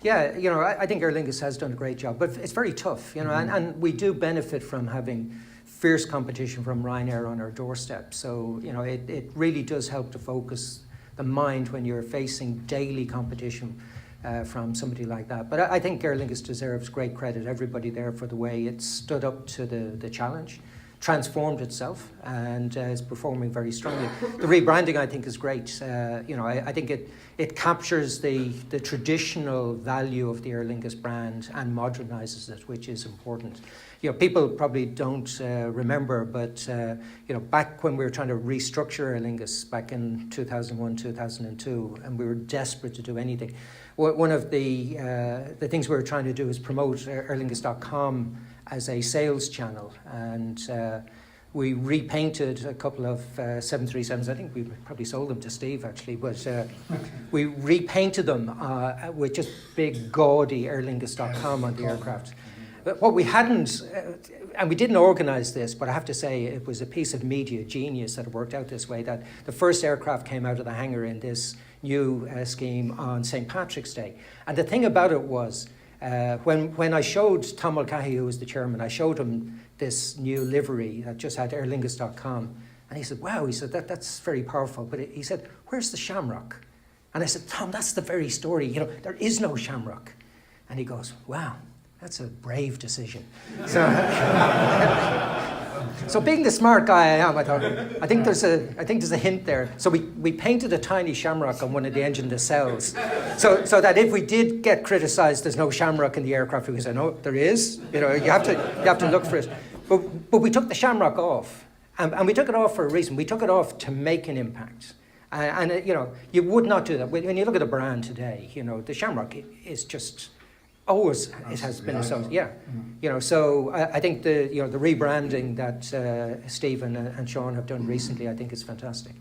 Yeah, you know, I think Aer Lingus has done a great job, but it's very tough, you know, and we do benefit from having fierce competition from Ryanair on our doorstep. So, you know, it really does help to focus the mind when you're facing daily competition from somebody like that. But I think Aer Lingus deserves great credit, everybody there, for the way it stood up to the challenge, transformed itself, and is performing very strongly. The rebranding, I think, is great. You know, I think it captures the traditional value of the Aer Lingus brand and modernises it, which is important. You know, people probably don't remember, but you know, back when we were trying to restructure Aer Lingus back in 2001, 2002, and we were desperate to do anything. One of the things we were trying to do is promote aerlingus.com as a sales channel, and we repainted a couple of 737s. I think we probably sold them to Steve, actually, but we repainted them with just big, gaudy aerlingus.com on the aircraft. But what we hadn't, and we didn't organise this, but I have to say it was a piece of media genius that it worked out this way, that the first aircraft came out of the hangar in this new scheme on St. Patrick's Day. And the thing about it was, when I showed Tom Mulcahy, who was the chairman, I showed him this new livery that just had aerlingus.com. And he said, wow, he said, that's very powerful. But he said, where's the shamrock? And I said, Tom, that's the very story. You know, there is no shamrock. And he goes, wow, that's a brave decision. So being the smart guy I am, I thought, I think there's a hint there. So we painted a tiny shamrock on one of the engine nacelles, so that if we did get criticised, there's no shamrock in the aircraft, we can say, no, there is. You know, you have to look for it. But we took the shamrock off, and we took it off for a reason. We took it off to make an impact. And you know, you would not do that. When you look at a brand today, you know, the shamrock is just always it has been associated. Yeah, you know. So I think the rebranding that Stephen and Sean have done recently, I think is fantastic.